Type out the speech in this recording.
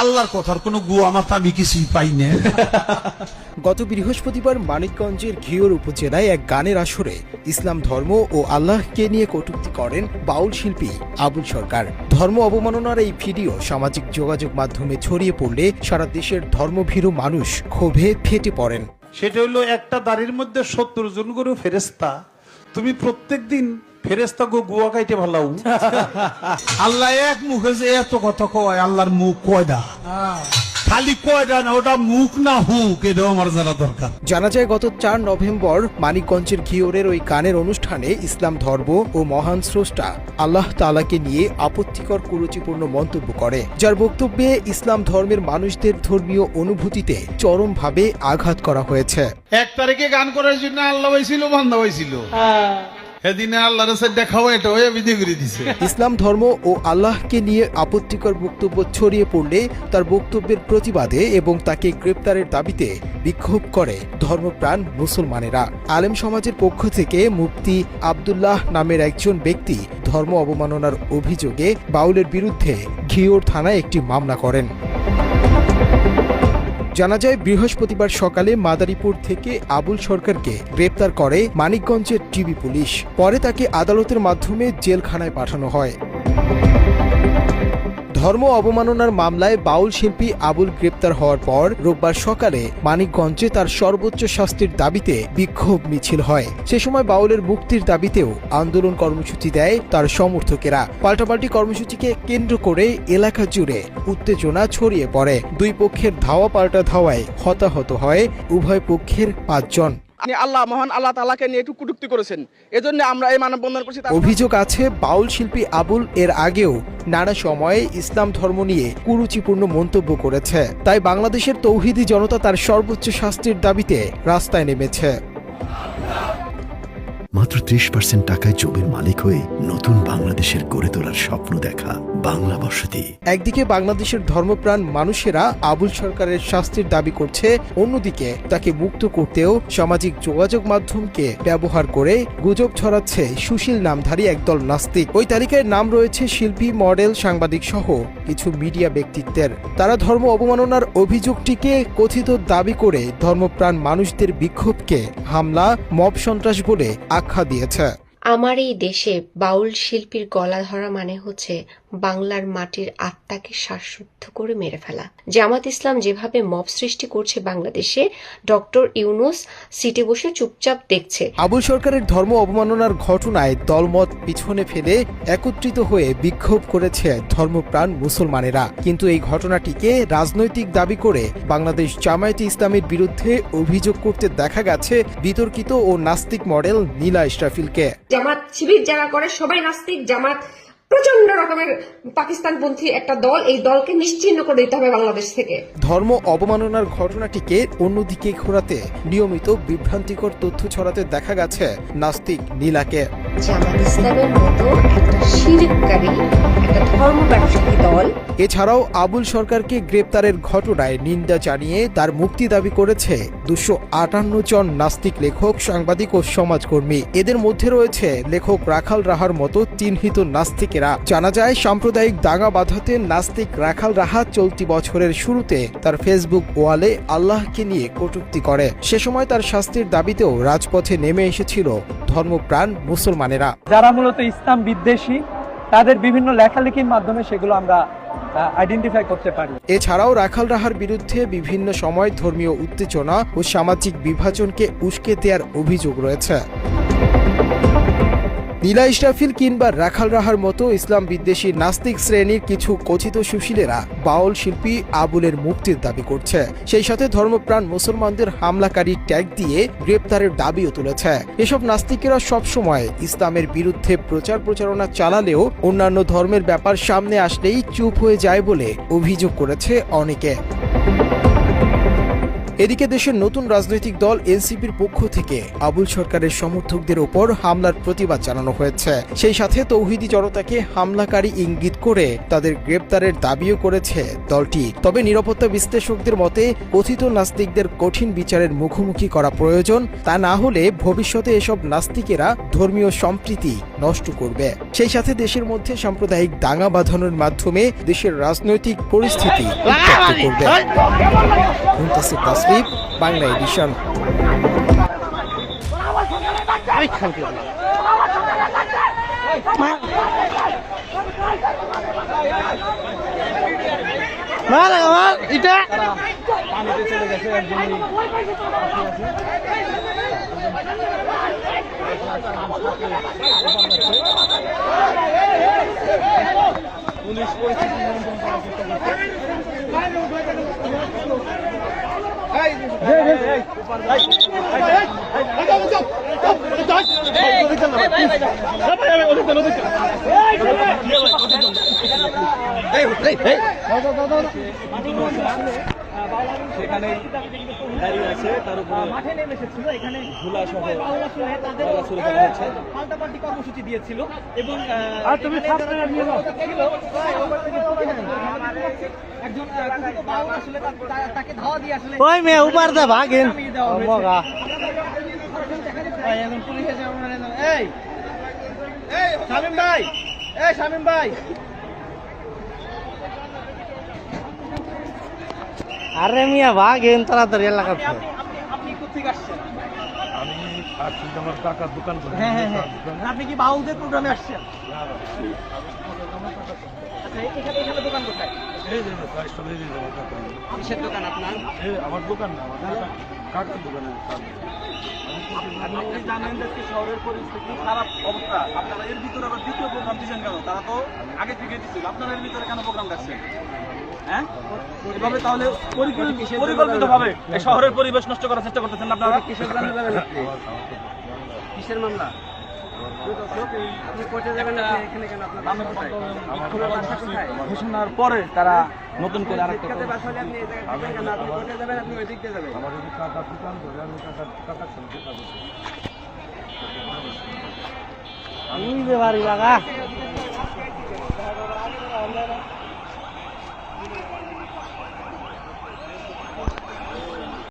আল্লাহর কথার কোনো গুয়া মাথা আমি কিছুই পাই না। গত বৃহস্পতিবার মানিকগঞ্জের ঘিওর উপজেলায় এক গানের আসরে ইসলাম ধর্ম ও আল্লাহকে নিয়ে কটূক্তি করেন বাউল শিল্পী আবুল সরকার। ধর্ম অবমাননার এই ভিডিও সামাজিক যোগাযোগ মাধ্যমে ছড়িয়ে পড়লে সারা দেশের ধর্মভীরু মানুষ ক্ষোভে ফেটে পড়েন। সেটা হলো একটা দাড়ির মধ্যে 70 জন করে ফেরেস্তা, তুমি প্রত্যেক দিন ফেরেস্তা গুয়া খাইতে ভালাও। আল্লাহ এক মুখে যে এত কথা কয়, আল্লাহর মুখ কয়টা? খালি কয়টা না, ওটা মুখ না হুক, এটাও আমার জানা দরকার। জানা যায় গত 4 নভেম্বর মানিকগঞ্জের ঘিওরের ওই গানের অনুষ্ঠানে ইসলাম ধর্ম ও মহান স্রষ্টা আল্লাহ তাআলাকে নিয়ে আপত্তিকর কুরুচিপূর্ণ মন্তব্য করে, যার বক্তব্যে ইসলাম ধর্মের মানুষদের ধর্মীয় অনুভূতিতে চরমভাবে আঘাত করা হয়েছে। 1 তারিখে গান করার জন্য আল্লাহ হয়েছিল, বান্দা হয়েছিল, সেদিনে আল্লাহর সাথে দেখাও এটা হয়ে বিধি করে দিছে। ইসলাম ধর্ম ও আল্লাহকে নিয়ে আপত্তিকর বক্তব্য ছড়িয়ে পড়লে তার বক্তব্যের প্রতিবাদে এবং তাকে গ্রেপ্তারের দাবিতে বিক্ষোভ করে ধর্মপ্রাণ মুসলমানেরা। আলেম সমাজের পক্ষ থেকে মুফতি আব্দুল্লাহ নামের একজন ব্যক্তি ধর্ম অবমাননার অভিযোগে বাউলের বিরুদ্ধে ঘিওর থানায় একটি মামলা করেন। জানা যায় বৃহস্পতিবার সকালে মাদারীপুর থেকে আবুল সরকারকে গ্রেপ্তার করে মানিকগঞ্জের ডিবি পুলিশ। পরে তাকে আদালতের মাধ্যমে জেলখানায় পাঠানো হয়। ধর্ম অবমাননার মামলায় বাউল শিল্পী আবুল গ্রেপ্তার হওয়ার পর রোববার সকালে মানিকগঞ্জে তার সর্বোচ্চ শাস্তির দাবিতে বিক্ষোভ মিছিল হয়। সে সময় বাউলের মুক্তির দাবিতেও আন্দোলন কর্মসূচি দেয় তার সমর্থকেরা। পাল্টাপাল্টি কর্মসূচিকে কেন্দ্র করে এলাকা জুড়ে উত্তেজনা ছড়িয়ে পড়ে। দুই পক্ষের ধাওয়া পাল্টা ধাওয়ায় হতাহত হয় উভয় পক্ষের 5 জন। আল্লাহ মহান আল্লাহ তাআলাকে নিয়ে একটু কটূক্তি করেছেন, এজন্য আমরা এই মানববন্ধন করছি। অভিযোগ আছে বাউল শিল্পী আবুল এর আগেও নানা সময়ে ইসলাম ধর্ম নিয়ে কুরুচিপূর্ণ মন্তব্য করেছে, তাই বাংলাদেশের তৌহিদি জনতা তার সর্বোচ্চ শাস্তির দাবিতে রাস্তায় নেমেছে। মাত্র 30% টাকায় জমির মালিক হয়ে নতুন বাংলাদেশের গড়ে তোলার স্বপ্ন দেখা বাংলা বসতি। একদিকে বাংলাদেশের ধর্মপ্রাণ মানুষেরা আবুল সরকারের শাস্তির দাবি করছে, অন্যদিকে তাকে মুক্ত করতেও সামাজিক যোগাযোগ মাধ্যমকে ব্যবহার করে গুজব ছড়াচ্ছে সুশীল নামধারী একদল নাস্তিক। ওই তালিকায় নাম রয়েছে শিল্পী, মডেল, সাংবাদিক সহ কিছু মিডিয়া ব্যক্তিত্বের। তারা ধর্ম অবমাননার অভিযোগটিকে কথিত দাবি করে ধর্মপ্রাণ মানুষদের বিক্ষোভকে হামলা, মব সন্ত্রাস বলে আখ্যা দিয়েছে। আমার এই দেশে বাউল শিল্পীর গলা ধরা মানে হচ্ছে বাংলার মাটির আত্মাকে শ্বাসরুদ্ধ করে মেরে ফেলা। জামাত ইসলাম যেভাবে মব সৃষ্টি করছে বাংলাদেশে, ডক্টর ইউনূস সিটে বসে চুপচাপ দেখছে। আবুল সরকারের ধর্ম অবমাননার ঘটনায় দলমত পিছনে ফেলে একত্রিত হয়ে বিক্ষোভ করেছে ধর্মপ্রাণ মুসলমানেরা। কিন্তু এই ঘটনাটিকে রাজনৈতিক দাবি করে বাংলাদেশ জামায়াতে ইসলামের বিরুদ্ধে অভিযোগ করতে দেখা গেছে বিতর্কিত ও নাস্তিক মডেল নীলা ইসরাফিলকে। জামাত শিবির যারা করে সবাই নাস্তিক। জামাত প্রচন্ড রকমের পাকিস্তানপন্থী একটা দল, এই দলকে নিশ্চিহ্ন করে দিতে হবে বাংলাদেশ থেকে। ধর্ম অবমাননার ঘটনাটিকে অন্যদিকে ঘোরাতে নিয়মিত বিভ্রান্তিকর তথ্য ছড়াতে দেখা গেছে নাস্তিক নীলাকে। জামাত ইসলামের মতো একটা শিরককারী, একটা ধর্ম ব্যবসায়ী দল। এছাড়াও আবুল সরকারকে গ্রেপ্তারের ঘটনায় নিন্দা জানিয়ে তার মুক্তি দাবি করেছে 258 জন নাস্তিক লেখক, সাংবাদিক ও সমাজকর্মী। এদের মধ্যে রয়েছে লেখক রাখাল রাহার মতো চিহ্নিত নাস্তিকেরা। জানা যায় সাম্প্রদায়িক দাঙ্গা বাঁধাতে নাস্তিক রাখাল রাহা চলতি বছরের শুরুতে তার ফেসবুক ওয়ালে আল্লাহকে নিয়ে কটূক্তি করে। সে সময় তার শাস্তির দাবিতেও রাজপথে নেমে এসেছিল ধর্মপ্রাণ মুসলমানেরা। যারা মূলত ইসলাম বিদ্বেষী, তাদের বিভিন্ন লেখালেখির মাধ্যমে সেগুলো আমরা আইডেন্টিফাই করতে পারি। এছাড়াও রাখাল রাহার বিরুদ্ধে বিভিন্ন সময় ধর্মীয় উত্তেজনা ও সামাজিক বিভাজনকে উস্কে দেওয়ার অভিযোগ রয়েছে। নীলা ইসরাফিল কিংবা রাখাল রাহার মতো ইসলাম বিদ্বেষী নাস্তিক শ্রেণীর কিছু কথিত সুশীলেরা বাউল শিল্পী আবুলের মুক্তির দাবি করছে। সেই সাথে ধর্মপ্রাণ মুসলমানদের হামলাকারী ট্যাগ দিয়ে গ্রেপ্তারের দাবিও তুলেছে। এসব নাস্তিকেরা সবসময় ইসলামের বিরুদ্ধে প্রচার প্রচারণা চালালেও অন্যান্য ধর্মের ব্যাপার সামনে আসলেই চুপ হয়ে যায় বলে অভিযোগ করেছে অনেকে। এদিকে দেশের নতুন রাজনৈতিক দল এনসিপির পক্ষ থেকে আবুল সরকারের সমর্থকদের ওপর হামলার প্রতিবাদ জানানো হয়েছে। সেই সাথে তৌহিদি জনতাকে হামলাকারী ইঙ্গিত করে তাদের গ্রেপ্তারের দাবিও করেছে দলটি। তবে নিরাপত্তা বিশ্লেষকদের মতে কথিত নাস্তিকদের কঠিন বিচারের মুখোমুখি করা প্রয়োজন, তা না হলে ভবিষ্যতে এসব নাস্তিকেরা ধর্মীয় সম্প্রীতি নষ্ট করবে। সেই সাথে দেশের মধ্যে সাম্প্রদায়িক দাঙ্গা বাঁধানোর মাধ্যমে দেশের রাজনৈতিক পরিস্থিতি উত্তপ্ত করবে। মুনতাসির তাসরিফ, বাংলা এডিশন। সেখানে দাঁড়িয়ে আছে, তার উপরে মাঠে নেমে এসেছিল, এখানে ঝুলা সহ পাল্টাপাল্টি কর্মসূচি দিয়েছিল এবং তুমি একজন আসলে তাকে ধাওয়া দিয়ে আসলে ওই মেয়ে উপার দা ভাগেন মগা এখন পুলিশ এসে এই শামীম ভাই, এই শামীম ভাই, আরে মিয়া ভাগেন তাড়াতাড়ি এলাকা। আপনি কোথেকে আসছেন? আমি আসছি আমার কাকার দোকান করে। হ্যাঁ হ্যাঁ হ্যাঁ, আপনি কি বাউলদের প্রোগ্রামে আসছেন? আচ্ছা, এখানে দোকান কোথায়? এই যে আসলে এই যে আমার কাকা। কিসের দোকান আপনার? এই আমার দোকান না, আমার কাকার দোকানে। আপনি জানেন যে শহরের পরিস্থিতি খারাপ অবস্থা, আপনারা এর ভিতরে আবার দ্বিতীয় প্রোগ্রাম দিচ্ছেন কেন? তারা তো আগে থেকে দিচ্ছিল, আপনারা এর ভিতরে কেন প্রোগ্রাম রাখছেন? হ্যাঁ, এভাবে তাহলে পরিকল্পিতভাবে এই শহরের পরিবেশ নষ্ট করার চেষ্টা করতেছেন আপনারা। কিসের জানা যাবেন আপনি? কিসের মামলা? ঘোষণার পরে তারা নতুন করে আরেকটা আমি যে বাড়ি লাগা